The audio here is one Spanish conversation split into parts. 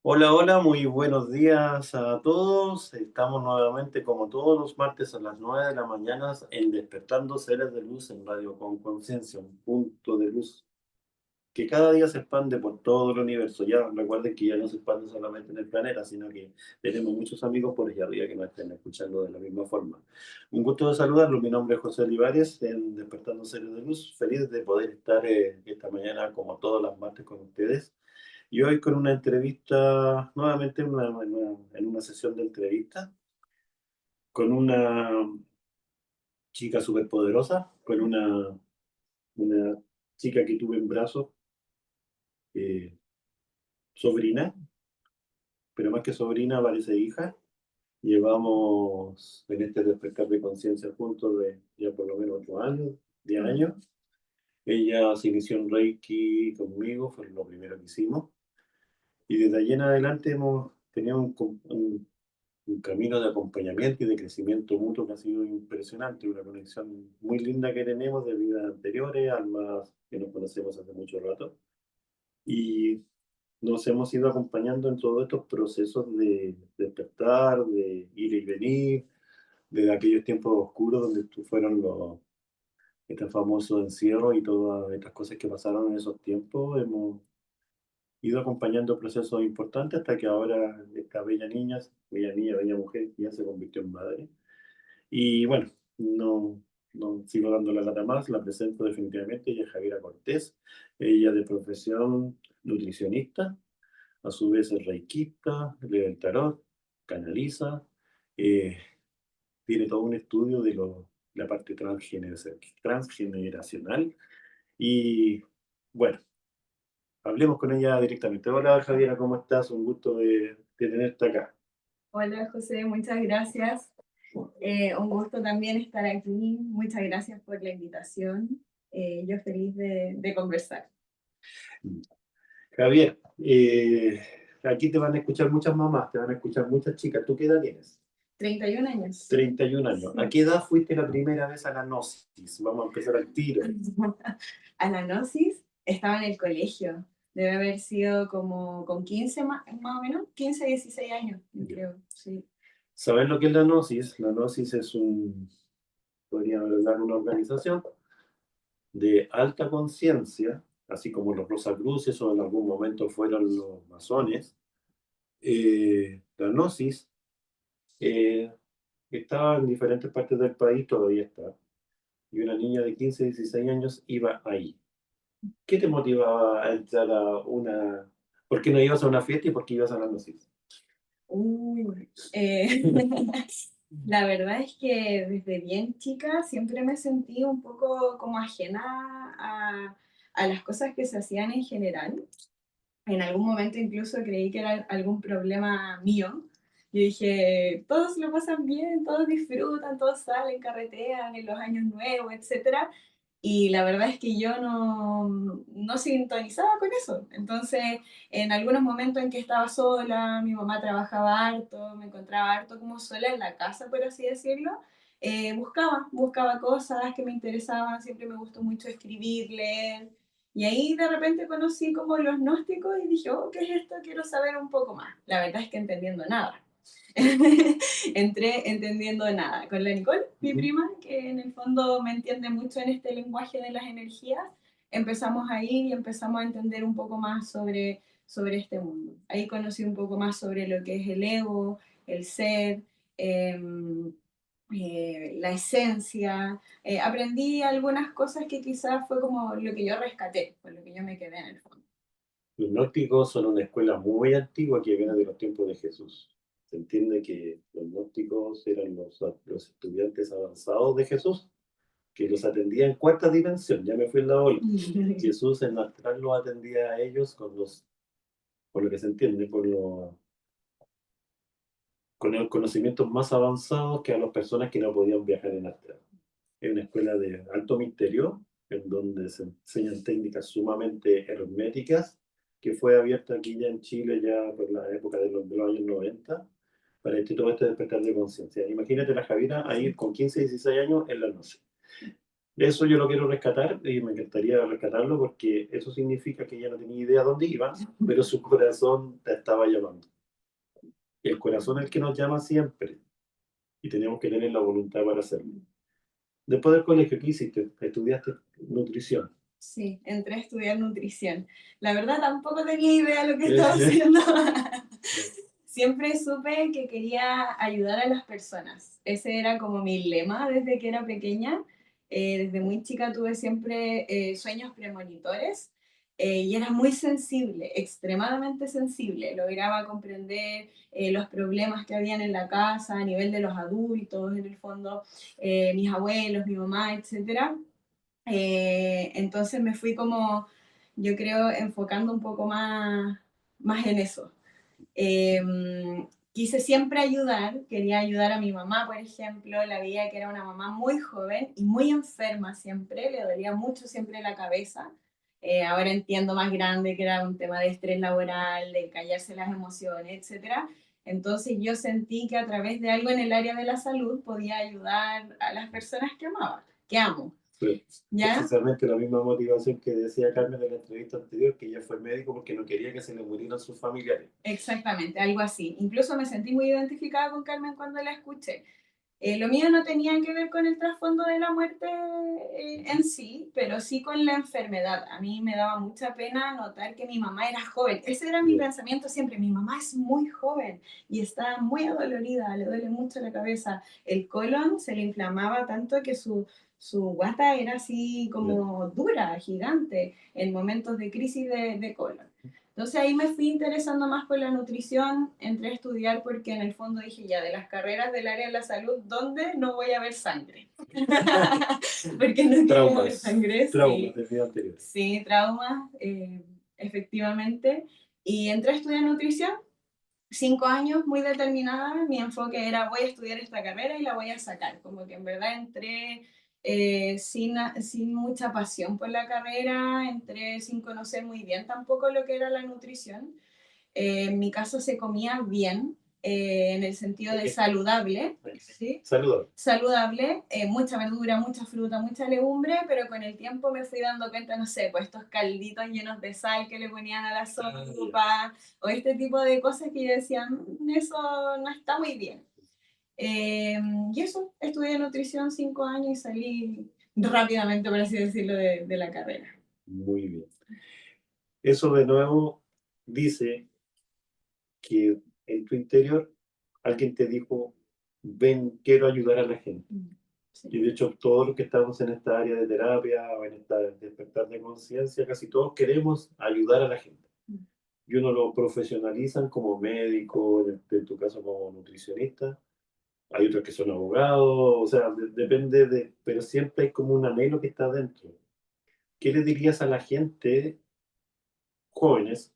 Hola, hola, muy buenos días a todos. Estamos nuevamente como todos los martes a las 9 de la mañana en Despertando Seres de Luz en Radio con Conciencia, un punto de luz que cada día se expande por todo el universo. Ya recuerden que ya no se expande solamente en el planeta, sino que tenemos muchos amigos por allá arriba que nos estén escuchando de la misma forma. Un gusto de saludarlos. Mi nombre es José Olivares en Despertando Seres de Luz. Feliz de poder estar esta mañana como todas las martes con ustedes. Y hoy con una entrevista, nuevamente en una sesión de entrevista, con una chica súper poderosa, con una chica que tuve en brazos, eh, sobrina, pero más que sobrina parece hija. Llevamos en este despertar de conciencia juntos de ya por lo menos 8 años, 10 Mm. años. Ella se inició en Reiki conmigo, fue lo primero que hicimos. Y desde allí en adelante hemos tenido un camino de acompañamiento y de crecimiento mutuo que ha sido impresionante, una conexión muy linda que tenemos de vidas anteriores, almas que nos conocemos hace mucho rato, y nos hemos ido acompañando en todos estos procesos de despertar, de ir y venir, de aquellos tiempos oscuros donde fueron este famoso encierro y todas estas cosas que pasaron en esos tiempos. Hemos ido acompañando procesos importantes hasta que ahora esta bella niña, bella mujer, ya se convirtió en madre. Y bueno, no sigo dando la lata más, la presento definitivamente. Ella es Javiera Cortés, ella de profesión nutricionista, a su vez es reikista, lee el tarot, canaliza, eh, tiene todo un estudio de la parte transgeneracional. Y bueno, hablemos con ella directamente. Hola Javiera, ¿cómo estás? Un gusto de tenerte acá. Hola José, muchas gracias. Un gusto también estar aquí. Muchas gracias por la invitación. Yo feliz de conversar. Javier, aquí te van a escuchar muchas mamás, te van a escuchar muchas chicas. ¿Tú qué edad tienes? 31 años. 31 años. ¿A Sí. qué edad fuiste la primera vez a la Gnosis? Vamos a empezar al tiro. A la gnosis estaba en el colegio. Debe haber sido como con 15 más o menos, 15 16 años, yo Ya. creo. Sí. ¿Sabes lo que es la Gnosis? La Gnosis es podríamos hablar, una organización de alta conciencia, así como los Rosacruces o en algún momento fueron los masones. La Gnosis eh, estaba en diferentes partes del país, todavía está, y una niña de 15, 16 años iba ahí. ¿Qué te motivaba a entrar a una... ¿Por qué no ibas a una fiesta y por qué ibas a la Gnosis? Uy, la verdad es que desde bien chica siempre me sentí un poco como ajena a las cosas que se hacían en general. En algún momento incluso creí que era algún problema mío. Yo dije, todos lo pasan bien, todos disfrutan, todos salen, carretean en los años nuevos, etcétera. Y la verdad es que yo no sintonizaba con eso. Entonces, en algunos momentos en que estaba sola, mi mamá trabajaba harto, me encontraba harto como sola en la casa, por así decirlo, buscaba cosas que me interesaban, siempre me gustó mucho escribir, leer. Y ahí de repente conocí como los gnósticos y dije, oh, ¿qué es esto? Quiero saber un poco más. La verdad es que entendiendo nada. Entré entendiendo nada. Con la Nicole, mi Ujú. prima, que en el fondo me entiende mucho en este lenguaje de las energías, empezamos a ir y empezamos a entender un poco más sobre este mundo. Ahí conocí un poco más sobre lo que es el ego, el ser, eh, la esencia. Aprendí algunas cosas que quizás fue como lo que yo rescaté, con lo que yo me quedé en el fondo. Los gnósticos son una escuela muy antigua que viene de los tiempos de Jesús. Se entiende que los gnósticos eran los estudiantes avanzados de Jesús, que los atendía en cuarta dimensión. Ya me fui en la ola. Jesús en astral los atendía a ellos por lo que se entiende, con los conocimientos más avanzados que a las personas que no podían viajar en astral. Es una escuela de alto misterio, en donde se enseñan técnicas sumamente herméticas, que fue abierta aquí ya en Chile ya por la época de los años 90, para todo este despertar de conciencia. Imagínate la Javiera ahí con 15, 16 años en la noche. Eso yo lo quiero rescatar y me encantaría rescatarlo porque eso significa que ella no tenía idea dónde iba, pero su corazón te estaba llamando. Y el corazón es el que nos llama siempre y tenemos que tener la voluntad para hacerlo. Después del colegio, ¿qué hiciste? Estudiaste nutrición. Sí, entré a estudiar nutrición. La verdad tampoco tenía idea de lo que estaba Ya, haciendo. Siempre supe que quería ayudar a las personas. Ese era como mi lema desde que era pequeña. Desde muy chica tuve siempre sueños premonitores y era muy sensible, extremadamente sensible. Lograba comprender los problemas que habían en la casa a nivel de los adultos, en el fondo, mis abuelos, mi mamá, etcétera. Entonces me fui como, yo creo, enfocando un poco más en eso. Eh, Quise siempre ayudar, quería ayudar a mi mamá, por ejemplo, la veía que era una mamá muy joven y muy enferma siempre, le dolía mucho siempre la cabeza. Ahora entiendo más grande que era un tema de estrés laboral, de callarse las emociones, etcétera. Entonces yo sentí que a través de algo en el área de la salud podía ayudar a las personas que amaba, que amo. sí. ¿Ya? Precisamente la misma motivación que decía Carmen en la entrevista anterior, que ella fue médico porque no quería que se le murieran sus familiares. Exactamente, algo así. Incluso me sentí muy identificada con Carmen cuando la escuché. Lo mío no tenía que ver con el trasfondo de la muerte en sí, pero sí con la enfermedad. A mí me daba mucha pena notar que mi mamá era joven. Ese era mi Yeah. pensamiento siempre. Mi mamá es muy joven y está muy adolorida, le duele mucho la cabeza. El colon se le inflamaba tanto que su guata era así Yeah. como dura, gigante, en momentos de crisis de colon. Entonces ahí me fui interesando más por la nutrición, entré a estudiar porque en el fondo dije ya, de las carreras del área de la salud, ¿dónde no voy a ver sangre? Porque no quería ver Traumas. sangre, Traumas sí, de vida anterior. sí, traumas, efectivamente. Y entré a estudiar nutrición, 5 años muy determinada, mi enfoque era voy a estudiar esta carrera y la voy a sacar, como que en verdad entré sin mucha pasión por la carrera, entré sin conocer muy bien tampoco lo que era la nutrición. En mi caso se comía bien, en el sentido de Okay. saludable, Okay. ¿sí? Saludos. Saludable, mucha verdura, mucha fruta, mucha legumbre, pero con el tiempo me fui dando cuenta, no sé, pues estos calditos llenos de sal que le ponían a la sopa, o este tipo de cosas que yo decía, eso no está muy bien". Eh, y eso, estudié nutrición 5 años y salí rápidamente, por así decirlo, de la carrera. Muy bien. Eso de nuevo dice que en tu interior alguien te dijo, ven, quiero ayudar a la gente. Sí. Y de hecho, todos los que estamos en esta área de terapia o en esta despertar de conciencia, casi todos queremos ayudar a la gente. Y uno lo profesionalizan como médico, en tu caso como nutricionista. Hay otros que son abogados, o sea, depende de, pero siempre hay como un anhelo que está dentro. ¿Qué le dirías a la gente, jóvenes,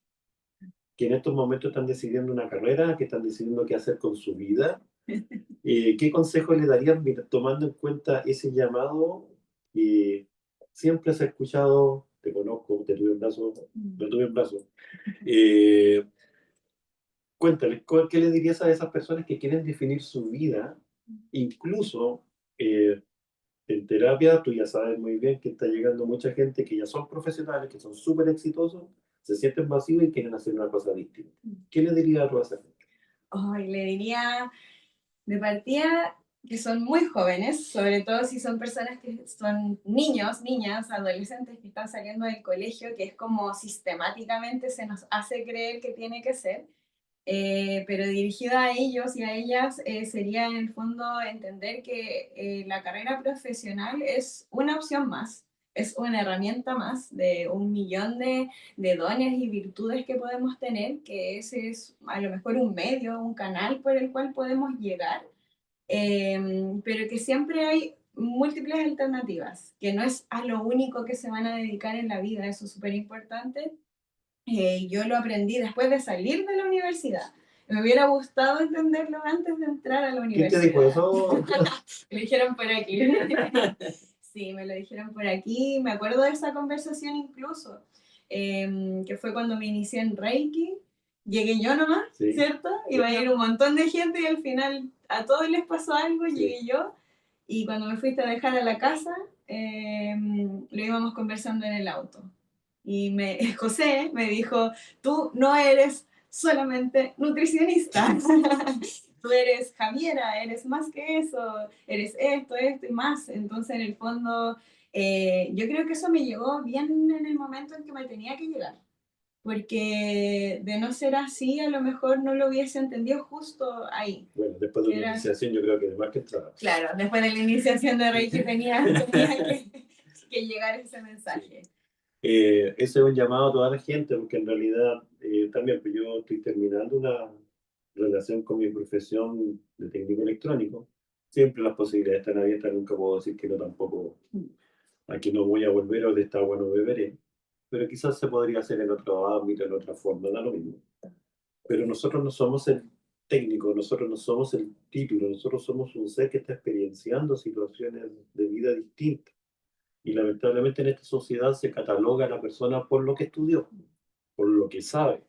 que en estos momentos están decidiendo una carrera, que están decidiendo qué hacer con su vida? ¿Qué consejo le darían tomando en cuenta ese llamado que siempre has escuchado? Te conozco, te tuve en brazo, me tuve en brazo. Eh, Cuéntale, ¿qué le dirías a esas personas que quieren definir su vida? Incluso en terapia, tú ya sabes muy bien que está llegando mucha gente que ya son profesionales, que son súper exitosos, se sienten vacíos y quieren hacer una cosa distinta. ¿Qué le dirías a toda esa gente? Hoy le diría de partida que son muy jóvenes, sobre todo si son personas que son niños, niñas, adolescentes que están saliendo del colegio, que es como sistemáticamente se nos hace creer que tiene que ser, pero dirigida a ellos y a ellas sería en el fondo entender que la carrera profesional es una opción más, es una herramienta más de un millón de dones y virtudes que podemos tener, que ese es a lo mejor un medio, un canal por el cual podemos llegar, pero que siempre hay múltiples alternativas, que no es a lo único que se van a dedicar en la vida, eso es súper importante. Yo lo aprendí después de salir de la universidad. Me hubiera gustado entenderlo antes de entrar a la ¿Quién te dijo universidad. eso? Me dijeron por aquí. Sí, me lo dijeron por aquí. Me acuerdo de esa conversación incluso, que fue cuando me inicié en Reiki. Llegué yo nomás, Sí. ¿cierto? Iba a ir un montón de gente y al final a todos les pasó algo, Sí. llegué yo. Y cuando me fuiste a dejar a la casa, lo íbamos conversando en el auto. Y José me dijo, tú no eres solamente nutricionista, tú eres Javiera, eres más que eso, eres esto y más. Entonces, en el fondo, yo creo que eso me llegó bien en el momento en que me tenía que llegar, porque de no ser así, a lo mejor no lo hubiese entendido justo ahí. Bueno, después de una iniciación yo creo que de más que entraba. Claro, después de la iniciación de Reiki tenía que llegar ese mensaje. Sí. Ese es un llamado a toda la gente, porque en realidad también pues yo estoy terminando una relación con mi profesión de técnico electrónico. Siempre las posibilidades están abiertas, nunca puedo decir que no tampoco. Aquí no voy a volver o de esta agua no beberé. Pero quizás se podría hacer en otro ámbito, en otra forma, da lo mismo. Pero nosotros no somos el técnico, nosotros no somos el título, nosotros somos un ser que está experienciando situaciones de vida distintas. Y lamentablemente en esta sociedad se cataloga a la persona por lo que estudió, por lo que sabe,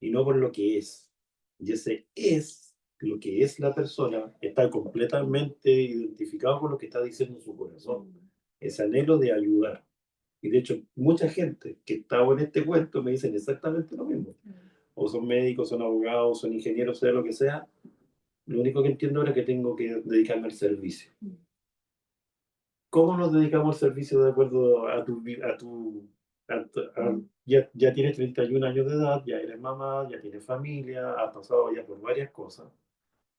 y no por lo que es. Y ese es lo que es la persona, está completamente identificado con lo que está diciendo su corazón. Ese anhelo de ayudar. Y de hecho, mucha gente que estaba en este cuento me dicen exactamente lo mismo. O son médicos, son abogados, son ingenieros, sea lo que sea. Lo único que entiendo ahora es que tengo que dedicarme al servicio. ¿Cómo nos dedicamos al servicio de acuerdo a ya tienes 31 años de edad, ya eres mamá, ya tienes familia, has pasado ya por varias cosas?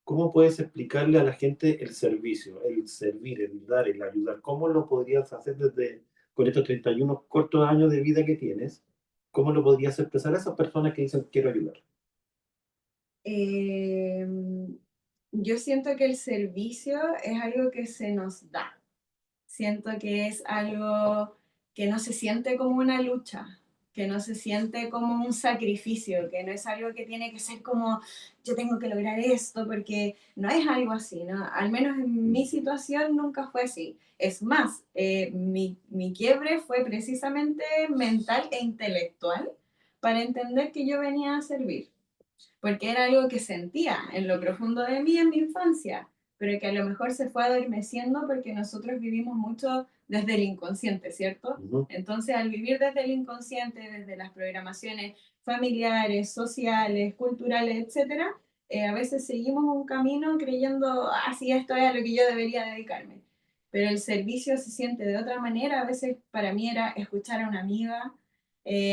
¿Cómo puedes explicarle a la gente el servicio, el servir, el dar, el ayudar? ¿Cómo lo podrías hacer con estos 31 cortos años de vida que tienes? ¿Cómo lo podrías expresar a esas personas que dicen quiero ayudar? Eh, yo siento que el servicio es algo que se nos da. Siento que es algo que no se siente como una lucha, que no se siente como un sacrificio, que no es algo que tiene que ser como yo tengo que lograr esto, porque no es algo así, ¿no? Al menos en mi situación nunca fue así. Es más, mi quiebre fue precisamente mental e intelectual para entender que yo venía a servir, porque era algo que sentía en lo profundo de mí en mi infancia, pero que a lo mejor se fue adormeciendo porque nosotros vivimos mucho desde el inconsciente, ¿cierto? Entonces, al vivir desde el inconsciente, desde las programaciones familiares, sociales, culturales, etcétera, a veces seguimos un camino creyendo, así esto es a lo que yo debería dedicarme. Pero el servicio se siente de otra manera. A veces para mí era escuchar a una amiga,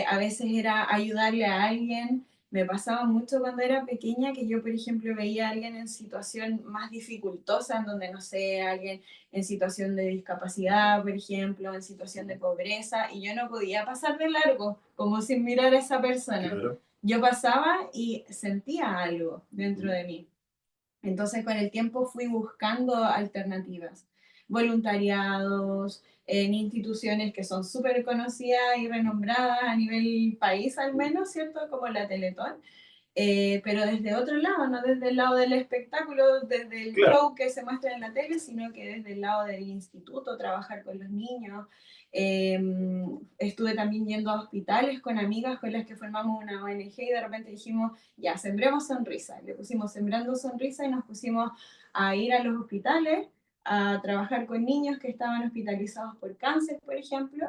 a veces era ayudarle a alguien. Me pasaba mucho cuando era pequeña que yo, por ejemplo, veía a alguien en situación más dificultosa, en donde, no sé, alguien en situación de discapacidad, por ejemplo, en situación de pobreza, y yo no podía pasar de largo, como sin mirar a esa persona. Claro. Yo pasaba y sentía algo dentro de mí. Entonces, con el tiempo fui buscando alternativas, voluntariados, en instituciones que son súper conocidas y renombradas a nivel país al menos, ¿cierto? Como la Teletón, pero desde otro lado, no desde el lado del espectáculo, desde el show que se muestra en la tele, sino que desde el lado del instituto, trabajar con los niños. Eh, Estuve también yendo a hospitales con amigas con las que formamos una ONG y de repente dijimos, ya, sembremos sonrisa. Le pusimos Sembrando Sonrisa y nos pusimos a ir a los hospitales, a trabajar con niños que estaban hospitalizados por cáncer, por ejemplo,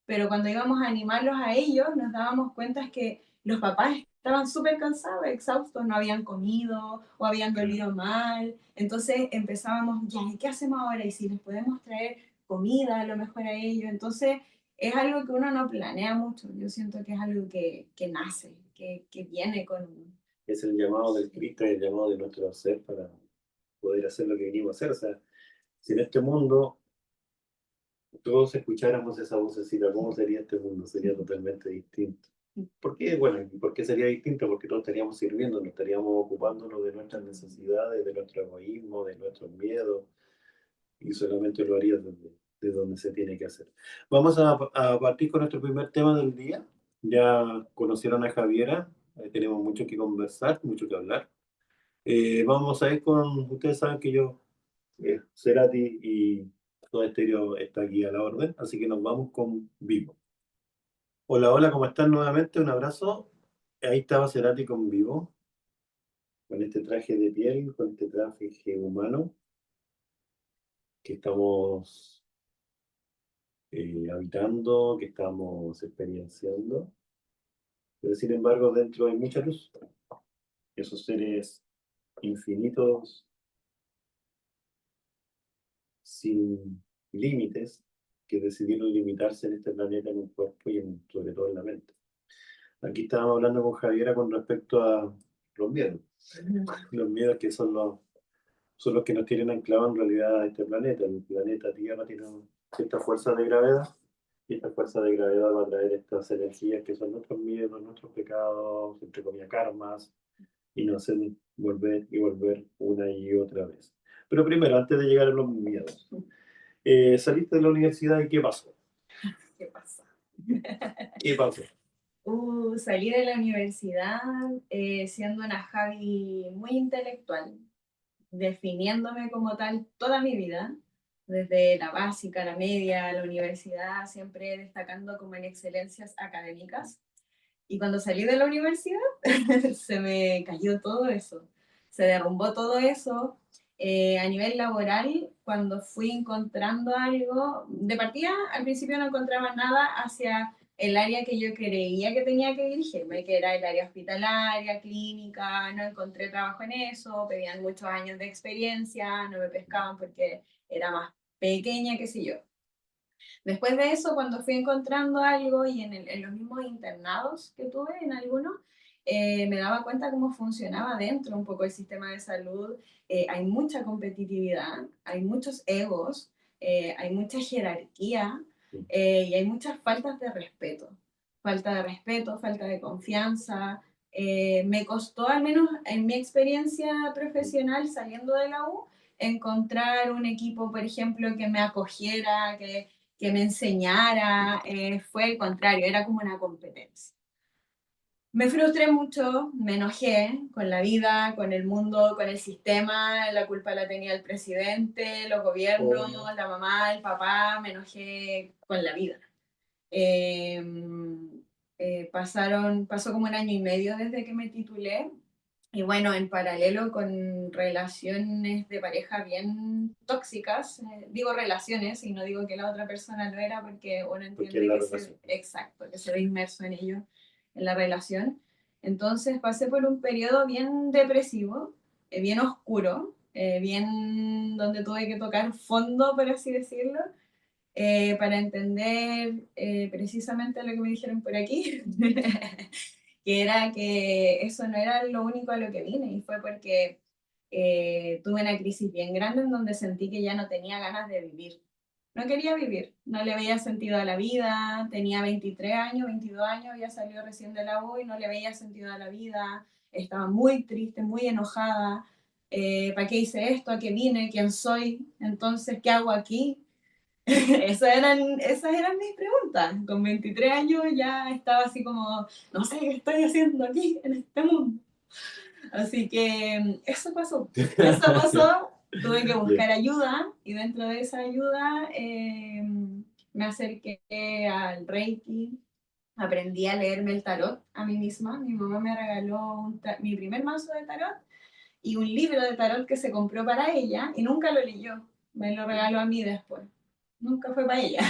pero cuando íbamos a animarlos a ellos, nos dábamos cuenta que los papás estaban súper cansados, exhaustos, no habían comido o habían dormido mal. Entonces empezábamos, ya, ¿y qué hacemos ahora? Y si les podemos traer comida a lo mejor a ellos. Entonces es algo que uno no planea mucho. Yo siento que es algo que nace, que viene con uno. Es el llamado del Cristo, el llamado de nuestro ser para poder hacer lo que venimos a hacer. O sea, si en este mundo todos escucháramos esa vocecita, ¿cómo sería este mundo? Sería totalmente distinto. ¿Por qué? Bueno, ¿por qué sería distinto? Porque todos estaríamos sirviendo, no estaríamos ocupándonos de nuestras necesidades, de nuestro egoísmo, de nuestros miedos, y solamente lo haría de donde se tiene que hacer. Vamos a partir con nuestro primer tema del día. Ya conocieron a Javiera, tenemos mucho que conversar, mucho que hablar. Vamos a ir con, ustedes saben que yo, Cerati y todo Estéreo está aquí a la orden, así que nos vamos con Vivo. Hola, hola, ¿cómo están nuevamente? Un abrazo. Ahí estaba Cerati con Vivo, con este traje de piel, con este traje humano que estamos habitando, que estamos experienciando. Pero sin embargo, dentro hay mucha luz. Esos seres infinitos, sin límites, que decidieron limitarse en este planeta, en un cuerpo y sobre todo en la mente. Aquí estábamos hablando con Javiera con respecto a los miedos. Los miedos que son los que nos tienen anclados en realidad a este planeta. El planeta Tierra tiene cierta fuerza de gravedad y esta fuerza de gravedad va a traer estas energías que son nuestros miedos, nuestros pecados, entre comillas, karmas, y nos hacen volver y volver una y otra vez. Pero primero, antes de llegar a los miedos, saliste de la universidad y ¿qué pasó? ¿Qué pasa? ¿Qué pasó? Salí de la universidad siendo una Javi muy intelectual, definiéndome como tal toda mi vida, desde la básica, la media, la universidad, siempre destacando como en excelencias académicas. Y cuando salí de la universidad, se me cayó todo eso, se derrumbó todo eso. A nivel laboral, cuando fui encontrando algo, de partida al principio no encontraba nada hacia el área que yo creía que tenía que dirigirme, que era el área hospitalaria, clínica, no encontré trabajo en eso, pedían muchos años de experiencia, no me pescaban porque era más pequeña, qué sé yo. Después de eso, cuando fui encontrando algo y en los mismos internados que tuve en algunos, me daba cuenta cómo funcionaba dentro un poco el sistema de salud. Hay mucha competitividad, hay muchos egos, hay mucha jerarquía y hay muchas faltas de respeto. Falta de respeto, falta de confianza. Me costó, al menos en mi experiencia profesional saliendo de la U, encontrar un equipo, por ejemplo, que me acogiera, que me enseñara, fue el contrario, era como una competencia. Me frustré mucho, me enojé con la vida, con el mundo, con el sistema, la culpa la tenía el presidente, los gobiernos, la mamá, el papá, me enojé con la vida. Eh, pasó como un año y medio desde que me titulé y bueno, en paralelo con relaciones de pareja bien tóxicas, digo relaciones y no digo que la otra persona lo era porque uno Porque es entiende la que relación. exacto, que se ve inmerso en ello, en la relación. Entonces pasé por un periodo bien depresivo, bien oscuro, bien donde tuve que tocar fondo, por así decirlo, para entender precisamente lo que me dijeron por aquí, que era que eso no era lo único a lo que vine, y fue porque tuve una crisis bien grande en donde sentí que ya no tenía ganas de vivir. No quería vivir, no le veía sentido a la vida, tenía 23 años, 22 años, había salido recién de la U y no le veía sentido a la vida, estaba muy triste, muy enojada. ¿Para qué hice esto? ¿A qué vine? ¿Quién soy? Entonces, ¿qué hago aquí? Esas eran mis preguntas. Con 23 años ya estaba así como, no sé qué estoy haciendo aquí en este mundo. Así que eso pasó. Eso pasó, tuve que Yeah. buscar ayuda y dentro de esa ayuda me acerqué al Reiki, aprendí a leerme el tarot a mí misma. Mi mamá me regaló mi primer mazo de tarot y un libro de tarot que se compró para ella y nunca lo leyó. Me lo regaló a mí después. Nunca fue para ella.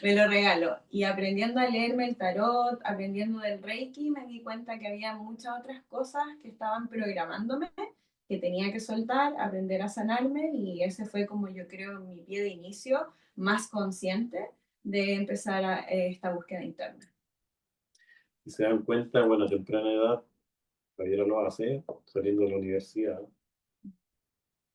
Me lo regaló. Y aprendiendo a leerme el tarot, aprendiendo del Reiki, me di cuenta que había muchas otras cosas que estaban programándome, que tenía que soltar, aprender a sanarme y ese fue como yo creo mi pie de inicio más consciente de empezar esta búsqueda interna. Si se dan cuenta, bueno, a temprana edad, Javiera lo hace, saliendo de la universidad.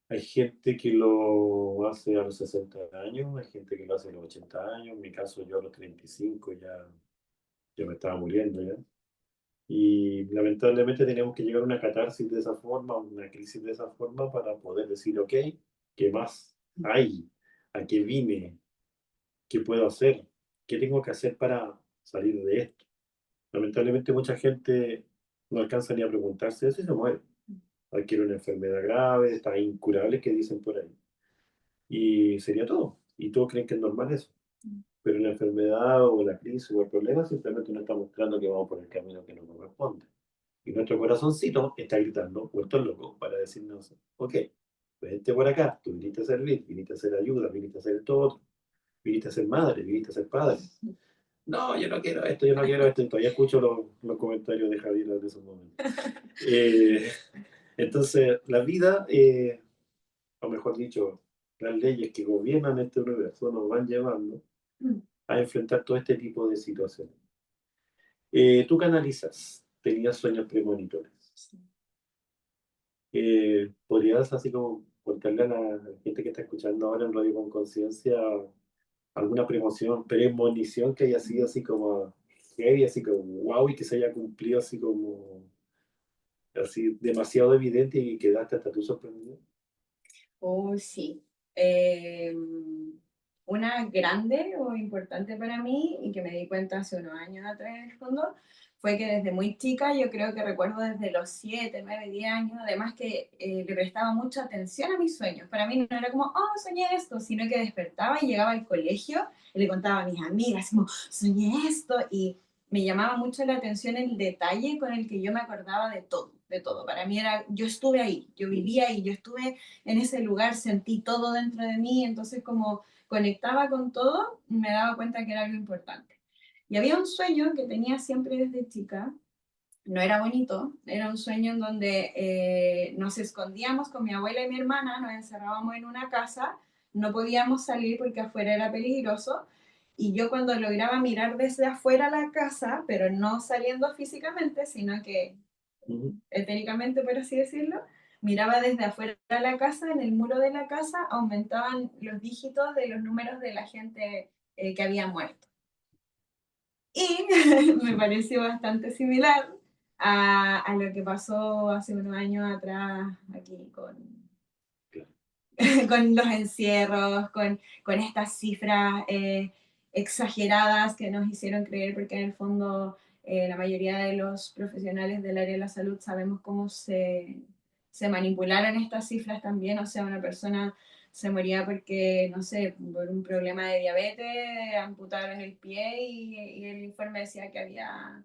Hay gente que lo hace a los 60 años, hay gente que lo hace a los 80 años, en mi caso yo a los 35 ya me estaba muriendo ya. Y lamentablemente teníamos que llegar a una catarsis de esa forma, una crisis de esa forma para poder decir, ok, ¿qué más hay? ¿A qué vine? ¿Qué puedo hacer? ¿Qué tengo que hacer para salir de esto? Lamentablemente mucha gente no alcanza ni a preguntarse eso y se muere. Adquiere una enfermedad grave, está incurable que dicen por ahí. Y sería todo. Y todos creen que es normal eso. Pero la enfermedad o la crisis o el problema simplemente nos está mostrando que vamos por el camino que nos corresponde. Y nuestro corazoncito está gritando, vuelto loco, para decirnos, ok, vente por acá, tú viniste a servir, viniste a hacer ayuda, viniste a hacer todo otro. viniste a ser madre, viniste a ser padre. No, yo no quiero esto, yo no quiero esto. Y todavía escucho los comentarios de Javier de esos momentos. Eh, entonces, la vida, o mejor dicho, las leyes que gobiernan este universo nos van llevando a enfrentar todo este tipo de situaciones. Tú canalizas, tenías sueños premonitores. ¿Podrías así como contarle a la gente que está escuchando ahora en Radio con Conciencia alguna premonición que haya sido así como heavy, así como wow y que se haya cumplido así como así demasiado evidente y quedaste hasta tú sorprendido? Oh, sí. Eh, una grande o importante para mí y que me di cuenta hace unos años atrás en el fondo fue que desde muy chica, yo creo que recuerdo desde los 7 9 10 años, además que le prestaba mucha atención a mis sueños. Para mí no era como, oh, soñé esto, sino que despertaba y llegaba al colegio y le contaba a mis amigas, como, soñé esto y me llamaba mucho la atención el detalle con el que yo me acordaba de todo, de todo. Para mí era, yo estuve ahí, yo vivía ahí, yo estuve en ese lugar, sentí todo dentro de mí, entonces como conectaba con todo, me daba cuenta que era algo importante. Y había un sueño que tenía siempre desde chica, no era bonito, era un sueño en donde nos escondíamos con mi abuela y mi hermana, nos encerrábamos en una casa, no podíamos salir porque afuera era peligroso, y yo cuando lograba mirar desde afuera la casa, pero no saliendo físicamente, sino que Ujú. etéricamente, por así decirlo, miraba desde afuera de la casa, en el muro de la casa aumentaban los dígitos de los números de la gente que había muerto. Y me pareció bastante similar a lo que pasó hace unos años atrás aquí Claro. con los encierros, con estas cifras exageradas que nos hicieron creer, porque en el fondo la mayoría de los profesionales del área de la salud sabemos cómo se manipularon estas cifras también, o sea, una persona se moría porque, no sé, por un problema de diabetes, amputaron el pie y el informe decía que había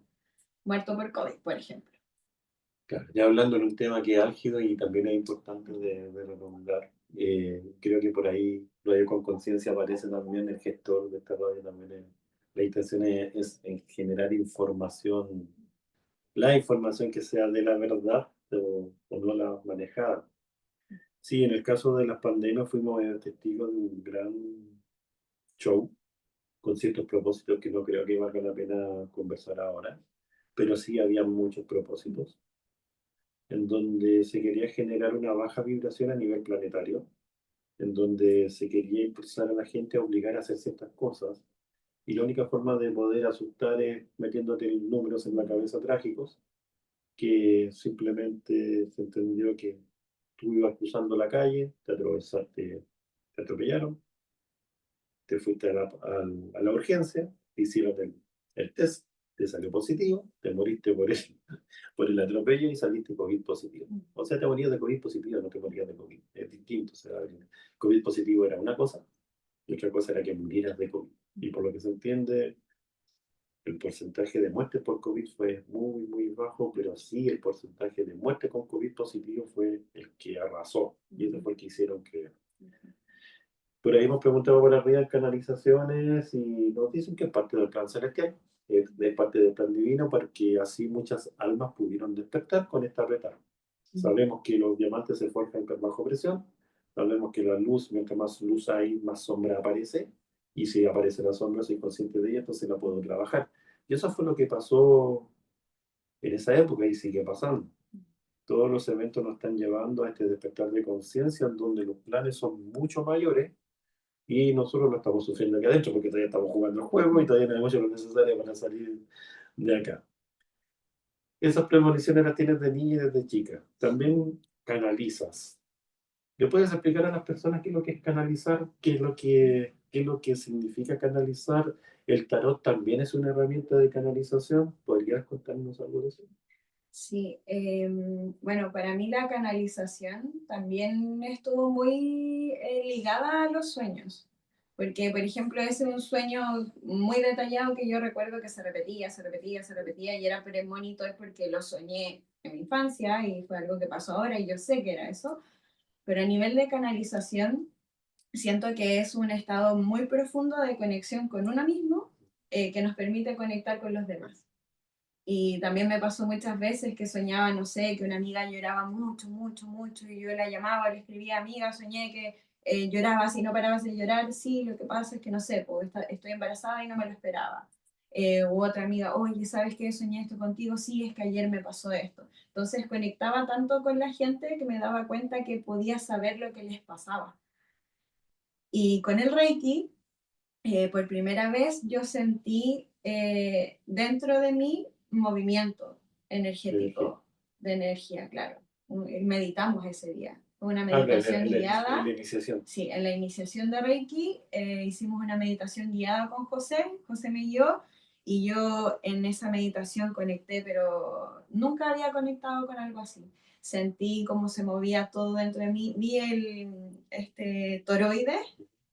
muerto por COVID, por ejemplo. Claro, ya hablando de un tema que es álgido y también es importante de recomendar, creo que por ahí Radio con Conciencia aparece también el gestor de esta radio, también la intención es en generar información, la información que sea de la verdad o no la manejada. Sí, en el caso de las pandemias fuimos testigos de un gran show con ciertos propósitos que no creo que valga la pena conversar ahora, pero sí había muchos propósitos en donde se quería generar una baja vibración a nivel planetario, en donde se quería impulsar a la gente a obligar a hacer ciertas cosas, y la única forma de poder asustar es metiéndote números en la cabeza trágicos, que simplemente se entendió que tú ibas cruzando la calle, te atravesaste, te atropellaron, te fuiste a la urgencia, te hicieron el test, te salió positivo, te moriste por el atropello y saliste COVID positivo. O sea, te morías de COVID positivo, no te morías de COVID. Es distinto. O sea, el COVID positivo era una cosa y otra cosa era que murieras de COVID. Y por lo que se entiende, el porcentaje de muertes por COVID fue muy, muy bajo, pero sí el porcentaje de muertes con COVID positivo fue el que arrasó. Y eso fue el que hicieron que... Por ahí hemos preguntado por arriba en canalizaciones y nos dicen que es parte del plan celestial, es parte del plan divino, porque así muchas almas pudieron despertar con esta retardo. Sabemos que los diamantes se forjan bajo presión, sabemos que la luz, mientras más luz hay, más sombra aparece, y si aparece la sombra, soy consciente de ella, entonces la puedo trabajar. Y eso fue lo que pasó en esa época y sigue pasando. Todos los eventos nos están llevando a este despertar de conciencia, en donde los planes son mucho mayores y nosotros lo estamos sufriendo aquí adentro porque todavía estamos jugando el juego y todavía no hemos hecho lo necesario para salir de acá. Esas premoniciones las tienes de niña y desde chica. También canalizas. ¿Le puedes explicar a las personas qué es lo que es canalizar? ¿Qué es lo que significa canalizar? ¿El tarot también es una herramienta de canalización? ¿Podrías contarnos algo de eso? Sí, bueno, para mí la canalización también estuvo muy ligada a los sueños, porque por ejemplo ese es un sueño muy detallado que yo recuerdo que se repetía, se repetía, se repetía y era premonito, es porque lo soñé en mi infancia y fue algo que pasó ahora y yo sé que era eso, pero a nivel de canalización siento que es un estado muy profundo de conexión con uno mismo que nos permite conectar con los demás. Y también me pasó muchas veces que soñaba, no sé, que una amiga lloraba mucho, mucho, mucho, y yo la llamaba, le escribía, amiga, soñé que llorabas y no parabas de llorar. Sí, lo que pasa es que no sé, pues, estoy embarazada y no me lo esperaba. U otra amiga, oye, ¿sabes qué? Soñé esto contigo, sí, es que ayer me pasó esto. Entonces conectaba tanto con la gente que me daba cuenta que podía saber lo que les pasaba. Y con el Reiki, por primera vez yo sentí dentro de mí movimiento energía. energético, de energía, claro. Meditamos ese día. Fue una Habla meditación en la guiada. iniciación. Sí, en la iniciación de Reiki hicimos una meditación guiada con José. José me guió y yo en esa meditación conecté, pero nunca había conectado con algo así. Sentí cómo se movía todo dentro de mí. Vi este toroide,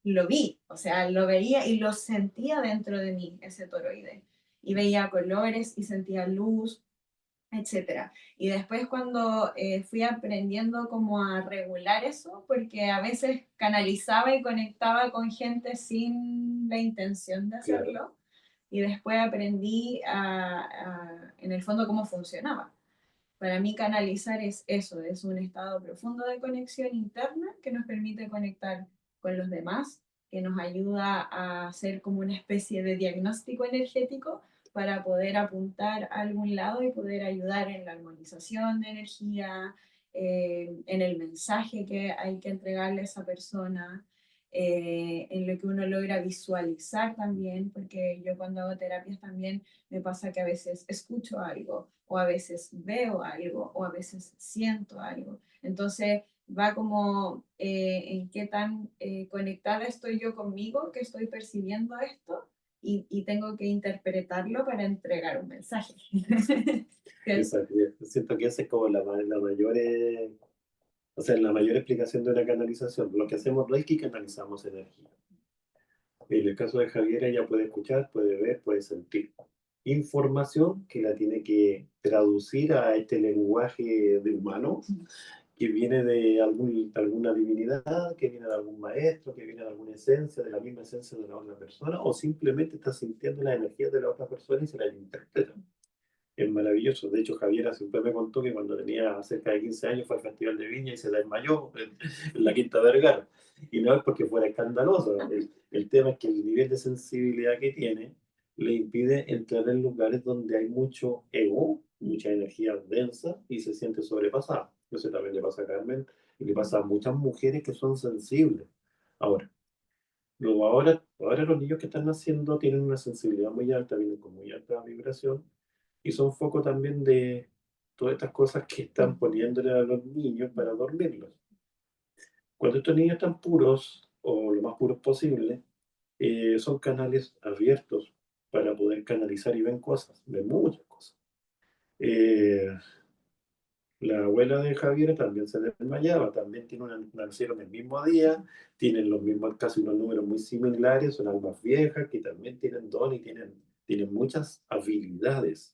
lo vi, o sea, lo veía y lo sentía dentro de mí, ese toroide. Y veía colores y sentía luz, etcétera. Y después cuando fui aprendiendo como a regular eso, porque a veces canalizaba y conectaba con gente sin la intención de Claro, hacerlo, y después aprendí en el fondo cómo funcionaba. Para mí canalizar es eso, es un estado profundo de conexión interna que nos permite conectar con los demás, que nos ayuda a hacer como una especie de diagnóstico energético para poder apuntar a algún lado y poder ayudar en la armonización de energía, en el mensaje que hay que entregarle a esa persona, en lo que uno logra visualizar también, porque yo cuando hago terapias también me pasa que a veces escucho algo, o a veces veo algo, o a veces siento algo. Entonces va como en qué tan conectada estoy yo conmigo, que estoy percibiendo esto, y tengo que interpretarlo para entregar un mensaje. exacto. Siento que esa es como la mayor, o sea, la mayor explicación de una canalización. Lo que hacemos Reiki, canalizamos energía. En el caso de Javier, ella puede escuchar, puede ver, puede sentir información que la tiene que traducir a este lenguaje de humanos que viene de alguna divinidad, que viene de algún maestro, que viene de alguna esencia, de la misma esencia de la otra persona, o simplemente está sintiendo las energías de la otra persona y se las interpreta. Es maravilloso. De hecho, Javiera siempre me contó que cuando tenía cerca de 15 años fue al Festival de Viña y se desmayó en la Quinta Vergara. Y no es porque fuera escandaloso. El tema es que el nivel de sensibilidad que tiene le impide entrar en lugares donde hay mucho ego, mucha energía densa y se siente sobrepasada. Eso también le pasa a Carmen y le pasa a muchas mujeres que son sensibles. Ahora, ahora los niños que están naciendo tienen una sensibilidad muy alta, vienen con muy alta vibración y son foco también de todas estas cosas que están poniéndole a los niños para dormirlos. Cuando estos niños están puros, o lo más puros posible, son canales abiertos para poder canalizar y ven cosas, ven muchas cosas. Eh, la abuela de Javier también se desmayaba, también tiene nacieron el mismo día, tienen los mismos, casi unos números muy similares, son almas viejas que también tienen don y tienen muchas habilidades.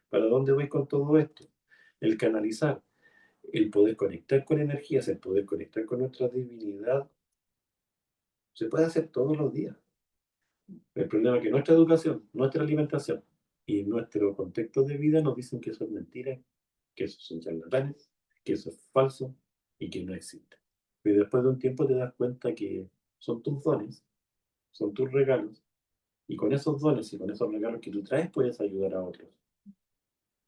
¿Para dónde voy con todo esto? El canalizar, el poder conectar con energías, el poder conectar con nuestra divinidad, se puede hacer todos los días. El problema es que nuestra educación, nuestra alimentación y nuestro contexto de vida nos dicen que eso es mentira, que eso son charlatanes, que eso es falso y que no existe. Pero después de un tiempo te das cuenta que son tus dones, son tus regalos, y con esos dones y con esos regalos que tú traes puedes ayudar a otros.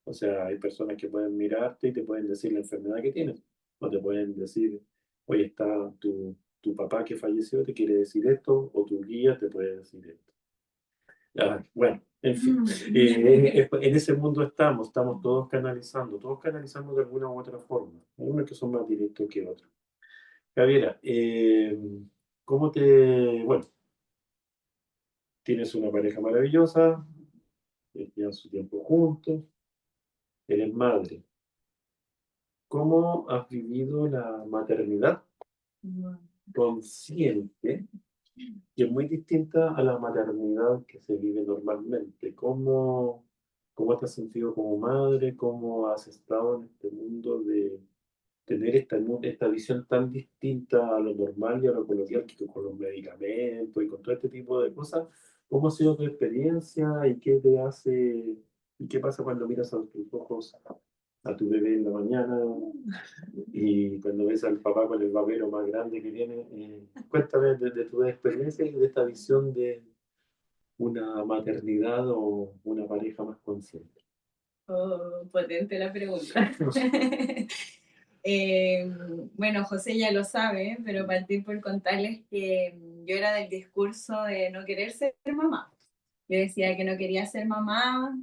O sea, hay personas que pueden mirarte y te pueden decir la enfermedad que tienes, o te pueden decir, oye, está tu papá que falleció, te quiere decir esto, o tu guía te puede decir esto. Ah, bueno, en fin, en ese mundo estamos todos canalizando de alguna u otra forma. Hay unos que son más directos que otros. Javiera, ¿cómo te, bueno, tienes una pareja maravillosa, llevan su tiempo juntos, eres madre? ¿Cómo has vivido la maternidad consciente, que es muy distinta a la maternidad que se vive normalmente? ¿Cómo te has sentido como madre? ¿Cómo has estado en este mundo de tener esta visión tan distinta a lo normal y a lo coloquial que con los medicamentos y con todo este tipo de cosas. ¿Cómo ha sido tu experiencia y qué te hace y qué pasa cuando miras a tus ojos a tu bebé en la mañana y cuando ves al papá con el babero más grande que tiene? Cuéntame de tu experiencia y de esta visión de una maternidad o una pareja más consciente. Oh, potente la pregunta. Bueno, José ya lo sabe, pero partir por contarles que yo era del discurso de no querer ser mamá. Yo decía que no quería ser mamá.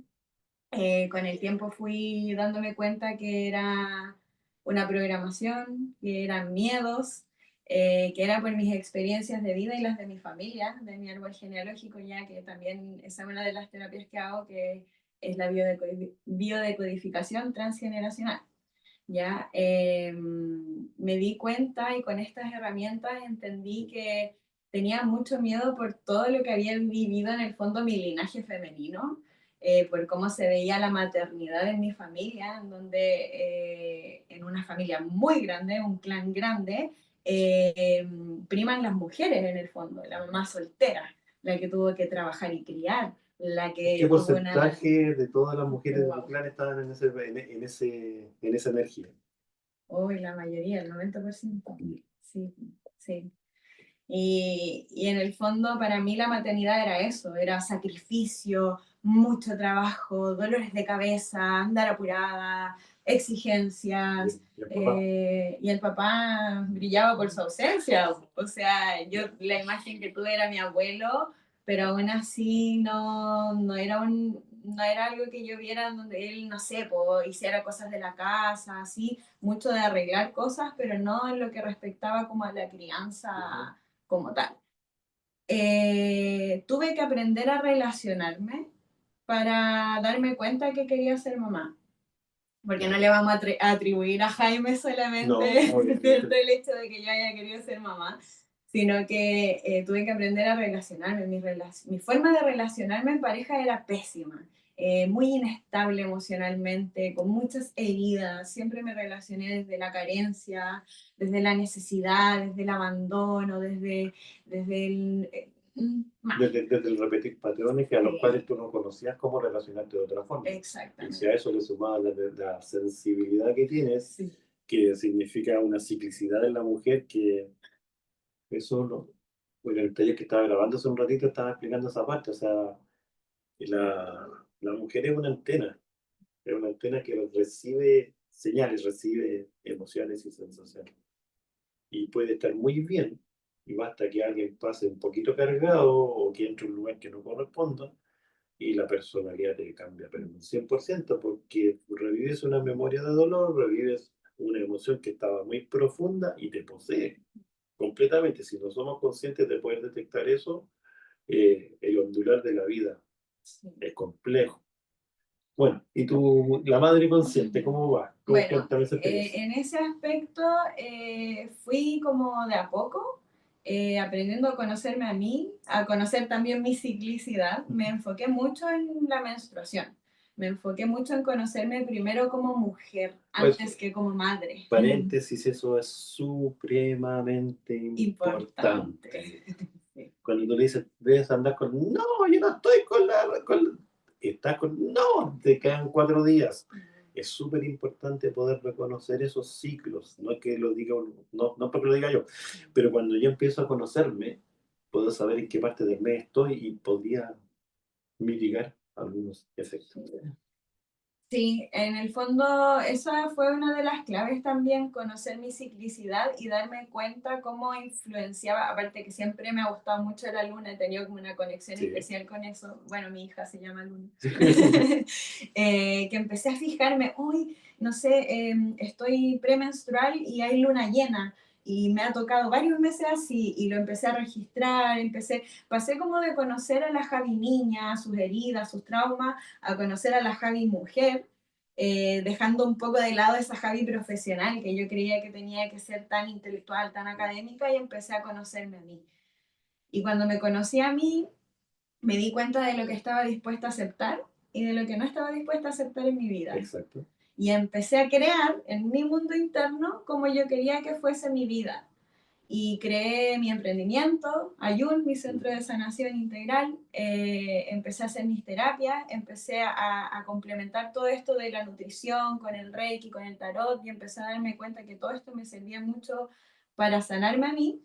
Con el tiempo fui dándome cuenta que era una programación, que eran miedos, que era por mis experiencias de vida y las de mi familia, de mi árbol genealógico, ya que también esa es una de las terapias que hago, que es la biodecodificación transgeneracional. Ya me di cuenta y con estas herramientas entendí que tenía mucho miedo por todo lo que había vivido en el fondo mi linaje femenino, por cómo se veía la maternidad en mi familia, en donde en una familia muy grande, un clan grande, priman las mujeres en el fondo, la mamá soltera, la que tuvo que trabajar y criar, la ¿Qué que tuvo una... porcentaje de todas las mujeres de tu Wow. clan estaban en esa energía? Hoy la mayoría, el 90%. Sí, sí. Y en el fondo para mí la maternidad era eso, era sacrificio, mucho trabajo, dolores de cabeza, andar apurada, exigencias, Y el papá. y el papá brillaba por su ausencia. O sea, yo la imagen que tuve era mi abuelo, pero aún así no era algo que yo viera donde él, no sé, po, hiciera cosas de la casa, así, mucho de arreglar cosas, pero no en lo que respectaba como a la Ujú. crianza como tal. Tuve que aprender a relacionarme para darme cuenta que quería ser mamá, porque no Ya. le vamos a atribuir a Jaime No, solamente obviamente. el hecho de que yo haya querido ser mamá, sino que tuve que aprender a relacionarme. Mi forma de relacionarme en pareja era pésima, muy inestable emocionalmente, con muchas heridas. Siempre me relacioné desde la carencia, desde la necesidad, desde el abandono, desde el... mal. Desde el repetir patrones que a los cuales Sí, tú no conocías cómo relacionarte de otra forma. Y si a exactamente. eso le sumabas la sensibilidad que tienes, Sí. que significa una ciclicidad en la mujer, que eso no. Bueno, el taller que estaba grabando hace un ratito estaba explicando esa parte. O sea, la mujer es una antena que recibe señales, recibe emociones y sensaciones. Y puede estar muy bien, y basta que alguien pase un poquito cargado o que entre a un lugar que no corresponda, y la personalidad te cambia, pero un 100%, porque revives una memoria de dolor, revives una emoción que estaba muy profunda y te posee completamente. Si no somos conscientes de poder detectar eso, el ondular de la vida Sí. es complejo. Bueno, ¿y la madre consciente, cómo va? Bueno, Cuéntame esa experiencia. en ese aspecto fui como de a poco aprendiendo a conocerme a mí, a conocer también mi ciclicidad. Me enfoqué mucho en la menstruación. Me enfoqué mucho en conocerme primero como mujer, Pues, antes que como madre. paréntesis, eso es supremamente Importante. importante. Sí. Cuando tú le dices, debes andar con, no, yo no estoy estás con, no, te quedan 4 días. Es súper importante poder reconocer esos ciclos. No es que lo diga, no porque lo diga yo, pero cuando yo empiezo a conocerme, puedo saber en qué parte del mes estoy y podría mitigar algunos efectos. Sí, en el fondo esa fue una de las claves también, conocer mi ciclicidad y darme cuenta cómo influenciaba, aparte que siempre me ha gustado mucho la luna, he tenido como una conexión Sí. especial con eso, bueno, mi hija se llama Luna, que empecé a fijarme, hoy, no sé, estoy premenstrual y hay luna llena. Y me ha tocado varios meses así, y lo empecé a registrar, pasé como de conocer a la Javi niña, sus heridas, sus traumas, a conocer a la Javi mujer, dejando un poco de lado esa Javi profesional que yo creía que tenía que ser tan intelectual, tan académica, y empecé a conocerme a mí. Y cuando me conocí a mí, me di cuenta de lo que estaba dispuesta a aceptar y de lo que no estaba dispuesta a aceptar en mi vida. Exacto. y empecé a crear en mi mundo interno como yo quería que fuese mi vida. Y creé mi emprendimiento, Ayun, mi centro de sanación integral. Empecé a hacer mis terapias, empecé a complementar todo esto de la nutrición con el Reiki, con el tarot, y empecé a darme cuenta que todo esto me servía mucho para sanarme a mí,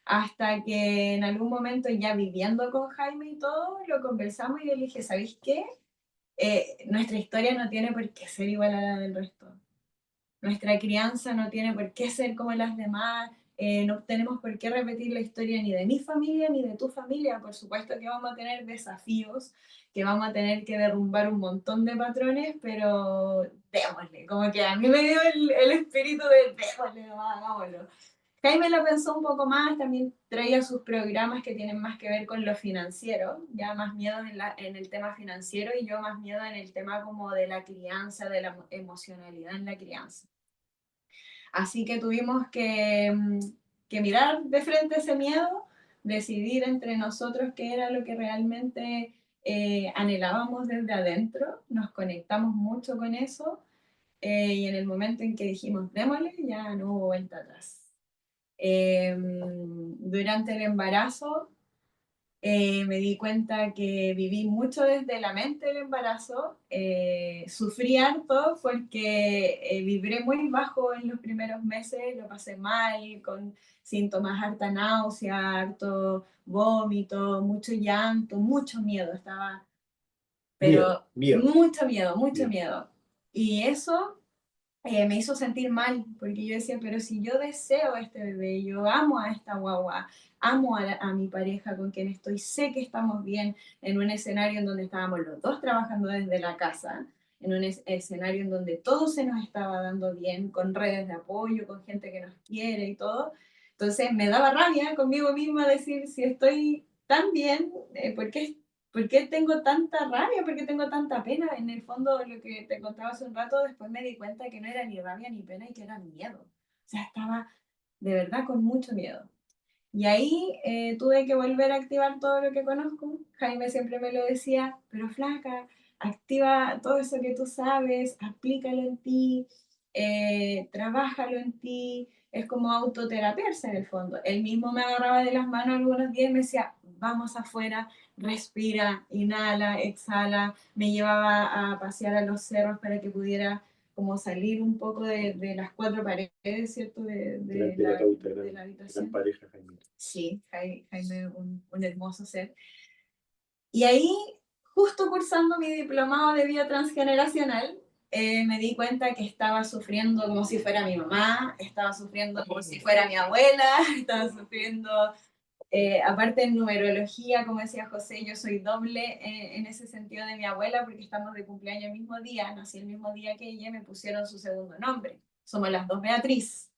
hasta que en algún momento ya viviendo con Jaime y todo, lo conversamos y yo le dije, ¿sabéis qué? Nuestra historia no tiene por qué ser igual a la del resto. Nuestra crianza no tiene por qué ser como las demás, no tenemos por qué repetir la historia ni de mi familia ni de tu familia. Por supuesto que vamos a tener desafíos, que vamos a tener que derrumbar un montón de patrones, pero démosle, como que a mí me dio el espíritu de démosle, hagámoslo. Jaime lo pensó un poco más, también traía sus programas que tienen más que ver con lo financiero, ya más miedo en el tema financiero y yo más miedo en el tema como de la crianza, de la emocionalidad en la crianza. Así que tuvimos que mirar de frente ese miedo, decidir entre nosotros qué era lo que realmente anhelábamos desde adentro, nos conectamos mucho con eso y en el momento en que dijimos démosle ya no hubo vuelta atrás. Durante el embarazo me di cuenta que viví mucho desde la mente del embarazo, sufrí harto porque vibré muy bajo en los primeros meses, lo pasé mal, con síntomas, harta náusea, harto vómito, mucho llanto, mucho miedo, estaba, Miedo, pero miedo, mucho miedo. miedo. Y eso me hizo sentir mal, porque yo decía, pero si yo deseo a este bebé, yo amo a esta guagua, amo a mi pareja con quien estoy, sé que estamos bien en un escenario en donde estábamos los dos trabajando desde la casa, en un escenario en donde todo se nos estaba dando bien, con redes de apoyo, con gente que nos quiere y todo. Entonces me daba rabia conmigo misma decir, si estoy tan bien, ¿por qué tengo tanta rabia? ¿Por qué tengo tanta pena? En el fondo, lo que te contaba hace un rato, después me di cuenta que no era ni rabia ni pena y que era miedo. O sea, estaba de verdad con mucho miedo. Y ahí tuve que volver a activar todo lo que conozco. Jaime siempre me lo decía, pero flaca, activa todo eso que tú sabes, aplícalo en ti, trabájalo en ti. Es como autoterapiarse en el fondo. Él mismo me agarraba de las manos algunos días y me decía, vamos afuera, respira, inhala, exhala. Me llevaba a pasear a los cerros para que pudiera como salir un poco de las cuatro paredes, ¿cierto? Gran terapeuta, De gran, la gran habitación. pareja, Jaime. Sí, Jaime, un hermoso ser. Y ahí, justo cursando mi diplomado de vida transgeneracional, me di cuenta que estaba sufriendo como si fuera mi mamá, estaba sufriendo como si fuera mi abuela, estaba sufriendo, aparte en numerología, como decía José, yo soy doble en ese sentido de mi abuela porque estamos de cumpleaños el mismo día, nací el mismo día que ella, me pusieron su segundo nombre. Somos las dos Beatrices,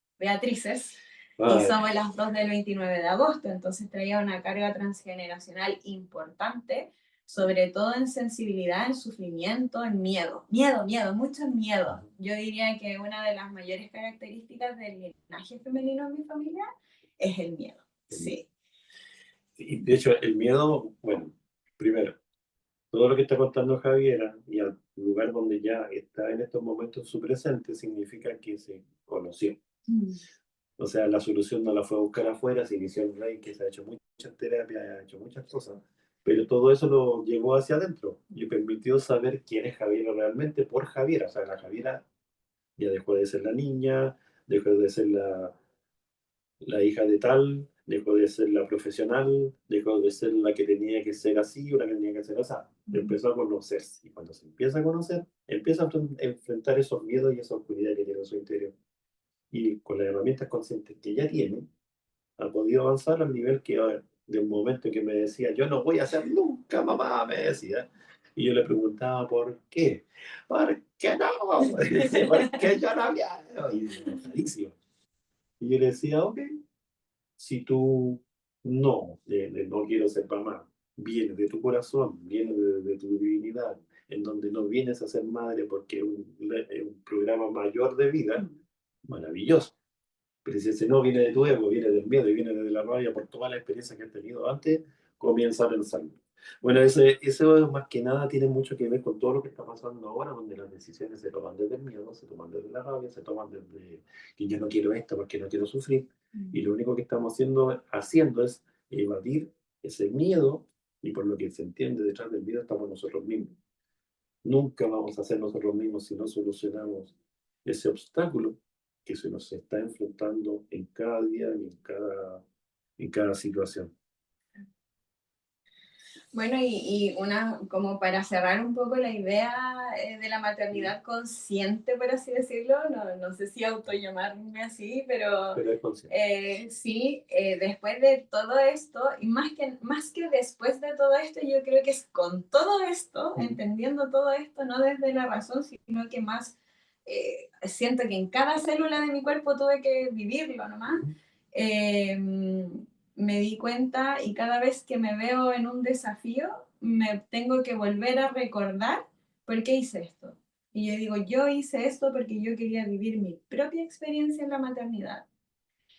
y Ah, somos las dos del 29 de agosto, entonces traía una carga transgeneracional importante, sobre todo en sensibilidad, en sufrimiento, en mucho miedo. Yo diría que una de las mayores características del linaje femenino en mi familia es el miedo, sí. y de hecho, el miedo, bueno, primero, todo lo que está contando Javiera y al lugar donde ya está en estos momentos su presente significa que se conoció. Mm. O sea, la solución no la fue a buscar afuera, se inició en Reiki, se ha hecho muchas terapias, ha hecho muchas cosas, pero todo eso lo llevó hacia adentro y permitió saber quién es Javiera realmente por Javiera. O sea, la Javiera ya dejó de ser la niña, dejó de ser la hija de tal, dejó de ser la profesional, dejó de ser la que tenía que ser así o la que tenía que ser así. Empezó a conocerse y cuando se empieza a conocer, empieza a enfrentar esos miedos y esa oscuridad que tiene en su interior. Y con las herramientas conscientes que ya tiene, ha podido avanzar al nivel que de un momento que me decía, yo no voy a hacer nunca, mamá, me decía. Y yo le preguntaba, ¿por qué? ¿Por qué no? Porque yo no había... Y enojadísimo. Y yo le decía, ok, si tú no, no quiero ser mamá, viene de tu corazón, viene de tu divinidad, en donde no vienes a ser madre porque es un programa mayor de vida, maravilloso. Pero si ese no viene de tu ego, viene del miedo y viene de la rabia por toda la experiencia que has tenido antes, comienza a pensarlo. Bueno, eso más que nada tiene mucho que ver con todo lo que está pasando ahora, donde las decisiones se toman desde el miedo, se toman desde la rabia, se toman desde que yo no quiero esto porque no quiero sufrir. Y lo único que estamos haciendo es evadir ese miedo, y por lo que se entiende detrás del miedo estamos nosotros mismos. Nunca vamos a ser nosotros mismos si no solucionamos ese obstáculo que se nos está enfrentando en cada día y en cada situación. Bueno, y una, como para cerrar un poco la idea de la maternidad consciente, por así decirlo, no sé si autollamarme así, pero Pero es consciente. sí, después de todo esto, y más que después de todo esto, yo creo que es con todo esto, entendiendo todo esto, no desde la razón, sino que más siento que en cada célula de mi cuerpo tuve que vivirlo nomás. Eh, Me di cuenta y cada vez que me veo en un desafío, me tengo que volver a recordar por qué hice esto. Y yo digo, yo hice esto porque yo quería vivir mi propia experiencia en la maternidad.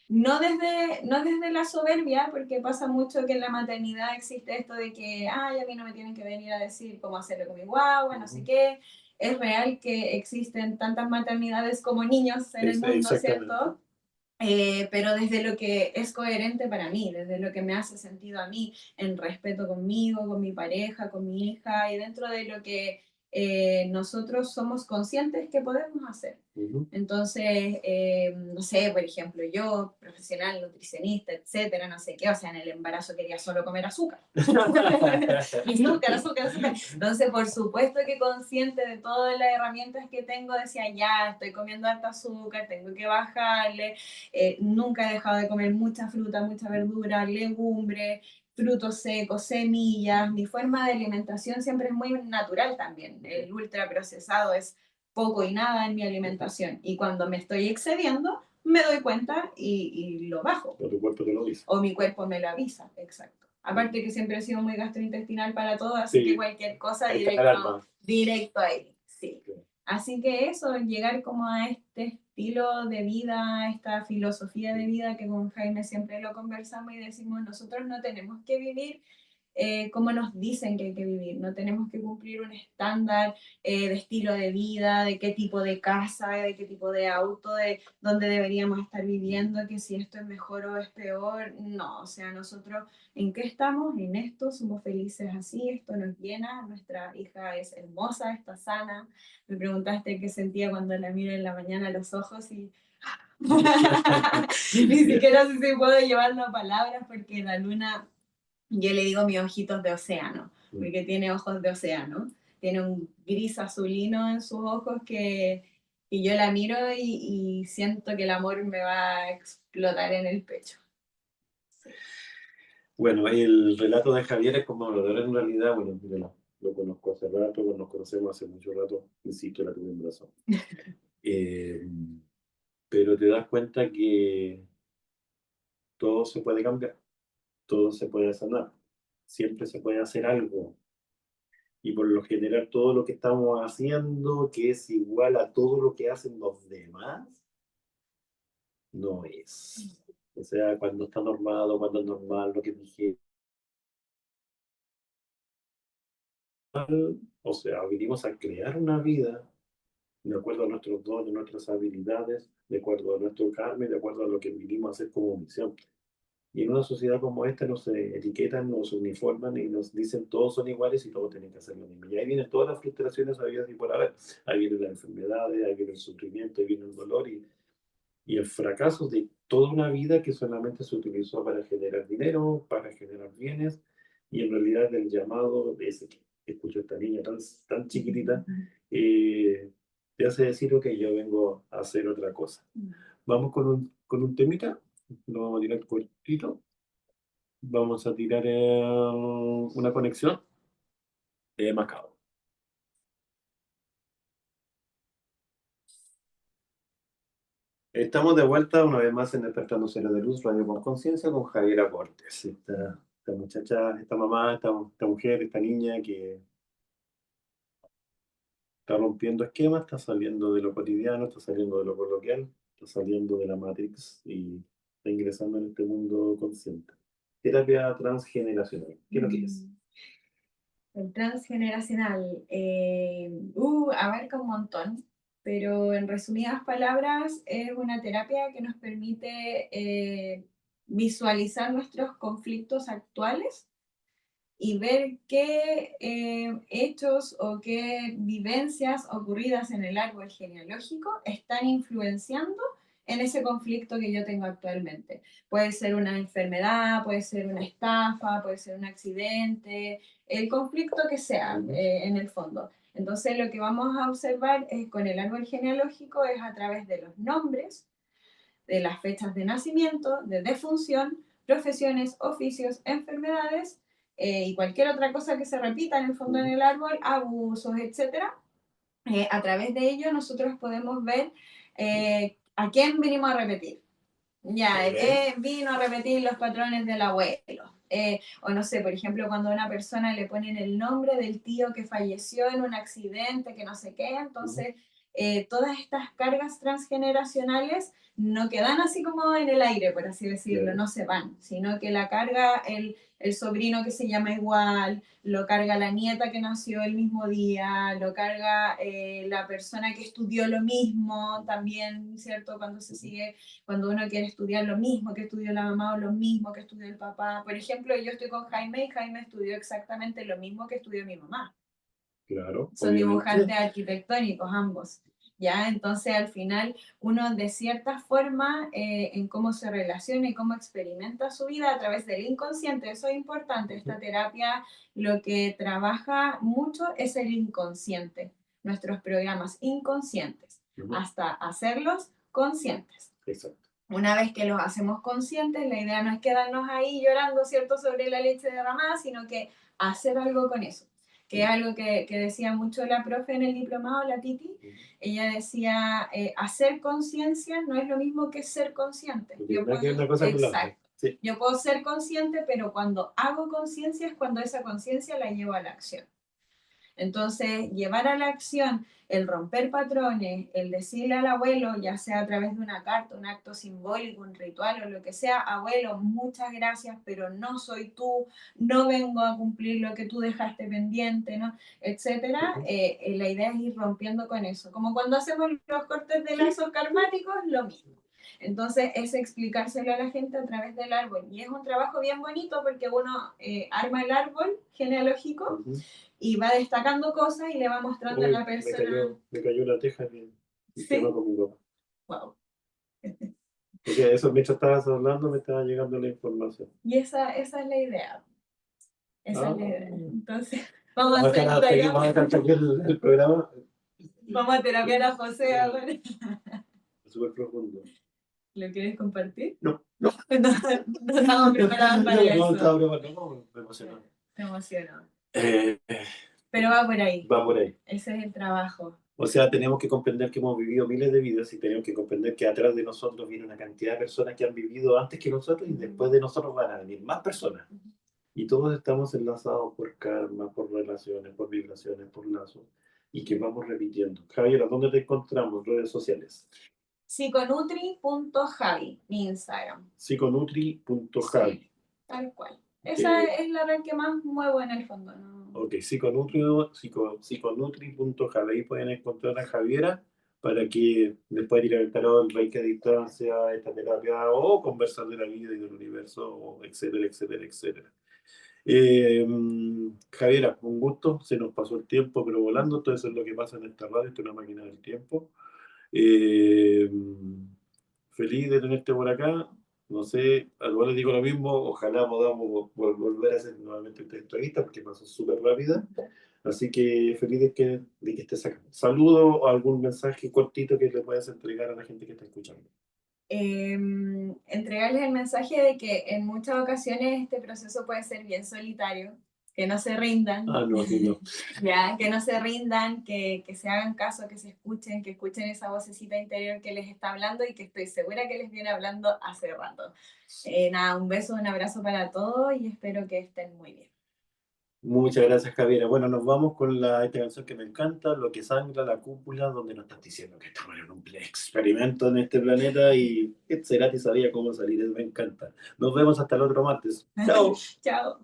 No desde la soberbia, porque pasa mucho que en la maternidad existe esto de que, ay, a mí no me tienen que venir a decir cómo hacerlo con mi guagua, no sé qué. Es real que existen tantas maternidades como niños en el mundo, Exactamente. ¿cierto? Pero desde lo que es coherente para mí, desde lo que me hace sentido a mí, en respeto conmigo, con mi pareja, con mi hija, y dentro de lo que nosotros somos conscientes que podemos hacer. Entonces, no sé, por ejemplo, yo, profesional, nutricionista, etcétera, no sé qué, o sea, en el embarazo quería solo comer azúcar. Azúcar, azúcar, azúcar. Entonces, por supuesto que consciente de todas las herramientas que tengo, decía, ya, estoy comiendo harta azúcar, tengo que bajarle. Nunca he dejado de comer mucha fruta, mucha verdura, legumbres, frutos secos, semillas. Mi forma de alimentación siempre es muy natural también. El ultraprocesado es poco y nada en mi alimentación. Y cuando me estoy excediendo, me doy cuenta y lo bajo. O tu cuerpo te lo dice. O mi cuerpo me lo avisa, exacto. Aparte que siempre he sido muy gastrointestinal para todo, así que cualquier cosa directo ahí, sí. Así que eso, llegar como a este estilo de vida, a esta filosofía de vida que con Jaime siempre lo conversamos y decimos, nosotros no tenemos que vivir como nos dicen que hay que vivir. No tenemos que cumplir un estándar de estilo de vida, de qué tipo de casa, de qué tipo de auto, de dónde deberíamos estar viviendo, que si esto es mejor o es peor. No, o sea, nosotros en qué estamos, en esto, somos felices así, esto nos llena, nuestra hija es hermosa, está sana. Me preguntaste qué sentía cuando la miro en la mañana a los ojos y ni siquiera sé si puedo llevarlo a palabras porque la luna yo le digo mis ojitos de océano, porque tiene ojos de océano. Tiene un gris azulino en sus ojos que yo la miro y siento que el amor me va a explotar en el pecho. Sí. Bueno, el relato de Javier es conmovedor en realidad. Bueno, yo lo conozco hace rato, nos conocemos hace mucho rato, insisto, la tuve en brazos. Eh, pero te das cuenta que todo se puede cambiar, todo se puede sanar, siempre se puede hacer algo. Y por lo general todo lo que estamos haciendo, que es igual a todo lo que hacen los demás, no es. O sea, cuando está normado, cuando es normal, lo que dije, o sea, vinimos a crear una vida de acuerdo a nuestros dones, nuestras habilidades, de acuerdo a nuestro karma, de acuerdo a lo que vinimos a hacer como misión. Y en una sociedad como esta nos etiquetan, nos uniforman y nos dicen todos son iguales y todos tienen que hacer lo mismo. Y ahí vienen todas las frustraciones habidas y por haber. Ahí vienen las enfermedades, ahí viene el sufrimiento, ahí viene el dolor y el fracaso de toda una vida que solamente se utilizó para generar dinero, para generar bienes, y en realidad el llamado de ese que escuchó esta niña tan chiquitita, te hace decir, ok, yo vengo a hacer otra cosa. Vamos con un temita, lo vamos a tirar cortito, vamos a tirar una conexión de Macao. Estamos de vuelta una vez más en Despertando Seres de Luz, Radio con Conciencia, con Javiera Cortés. Esta muchacha, esta mamá, esta mujer, esta niña que está rompiendo esquemas, está saliendo de lo cotidiano, está saliendo de lo coloquial, está saliendo de la Matrix y está ingresando en este mundo consciente. Terapia transgeneracional. ¿Qué es lo que es? El transgeneracional, abarca un montón, pero en resumidas palabras es una terapia que nos permite visualizar nuestros conflictos actuales y ver qué hechos o qué vivencias ocurridas en el árbol genealógico están influenciando en ese conflicto que yo tengo actualmente. Puede ser una enfermedad, puede ser una estafa, puede ser un accidente, el conflicto que sea en el fondo. Entonces lo que vamos a observar con el árbol genealógico es a través de los nombres, de las fechas de nacimiento, de defunción, profesiones, oficios, enfermedades y cualquier otra cosa que se repita en el fondo en el árbol, abusos, etcétera. A través de ello nosotros podemos ver a quién venimos a repetir. Ya, Ok. vino a repetir los patrones del abuelo. O no sé, por ejemplo, cuando a una persona le ponen el nombre del tío que falleció en un accidente, que no sé qué, Ujú. entonces todas estas cargas transgeneracionales no quedan así como en el aire, por así decirlo, Claro. no se van, sino que la carga el sobrino que se llama igual, lo carga la nieta que nació el mismo día, lo carga la persona que estudió lo mismo también, ¿cierto? Cuando se sigue cuando uno quiere estudiar lo mismo que estudió la mamá o lo mismo que estudió el papá. Por ejemplo, yo estoy con Jaime y Jaime estudió exactamente lo mismo que estudió mi mamá. Claro, Son obviamente. dibujantes arquitectónicos ambos. ¿Ya? Entonces, al final, uno de cierta forma, en cómo se relaciona y cómo experimenta su vida a través del inconsciente, eso es importante. Esta terapia lo que trabaja mucho es el inconsciente, nuestros programas inconscientes, Ujú. hasta hacerlos conscientes. Exacto. Una vez que los hacemos conscientes, la idea no es quedarnos ahí llorando, ¿cierto?, sobre la leche derramada, sino que hacer algo con eso. Que es algo que decía mucho la profe en el diplomado, la Titi. Ujú. Ella decía, hacer conciencia no es lo mismo que ser consciente. No tiene Yo nada que ver puedo, una cosa con la otra. exacto. Sí. Yo puedo ser consciente, pero cuando hago conciencia es cuando esa conciencia la llevo a la acción. Entonces, llevar a la acción el romper patrones, el decirle al abuelo, ya sea a través de una carta, un acto simbólico, un ritual o lo que sea, abuelo, muchas gracias, pero no soy tú, no vengo a cumplir lo que tú dejaste pendiente, ¿no? Etcétera. Ujú. La idea es ir rompiendo con eso. Como cuando hacemos los cortes de Sí. lazos karmáticos, lo mismo. Entonces es explicárselo a la gente a través del árbol. Y es un trabajo bien bonito porque uno arma el árbol genealógico Ujú. y va destacando cosas y le va mostrando a Uy, la persona. me cayó la teja en el tema Sí, con mi papá. wow. Porque eso, mientras estabas hablando, me estaba llegando la información. Y esa es la idea. Esa es Ah, la idea. Entonces, vamos a vamos a seguir dejar hasta aquí, allá. vamos a dejar hasta aquí el programa. Vamos a terapiar a José Sí, ahora. súper profundo. ¿Lo quieres compartir? No, no, No, no estamos preparados para no eso. estaba preparado, no, me emocionó. Te emocionó. Eh, Pero va por ahí. va por ahí. Ese es el trabajo. O sea, tenemos que comprender que hemos vivido miles de vidas y tenemos que comprender que atrás de nosotros viene una cantidad de personas que han vivido antes que nosotros y después de nosotros van a venir más personas. Y todos estamos enlazados por karma, por relaciones, por vibraciones, por lazos y que vamos repitiendo. Javier, ¿dónde te encontramos? Redes sociales. Psiconutri.javi, mi Instagram. Psiconutri.javi. Sí, tal cual. Esa Eh, es la red que más muevo en el fondo, ¿no? ok, psiconutri.javi. Ahí pueden encontrar a Javiera para que después ir al tarot, el reiki a distancia, esta terapia o conversar de la vida y del universo, o etcétera, etcétera, etcétera. Javiera, un gusto, se nos pasó el tiempo, pero volando, todo eso es lo que pasa en esta radio, esto es una máquina del tiempo. Eh, Feliz de tenerte por acá, no sé, a igual les digo lo mismo, ojalá podamos volver a hacer nuevamente esta entrevista porque pasó súper rápida, así que feliz de que estés acá. Saludo o algún mensaje cortito que le puedas entregar a la gente que está escuchando. Entregarles el mensaje de que en muchas ocasiones este proceso puede ser bien solitario, que no se rindan, Ah, no, aquí no. ya, que no se rindan, que se hagan caso, que escuchen esa vocecita interior que les está hablando y que estoy segura que les viene hablando hace rato. Nada, un beso, un abrazo para todos y espero que estén muy bien. Muchas gracias, Javiera. Bueno, nos vamos con esta canción que me encanta, Lo que sangra la cúpula, donde nos estás diciendo que estamos en un experimento en este planeta y Cerati sabía cómo salir, me encanta. Nos vemos hasta el otro martes. Chao. Chao.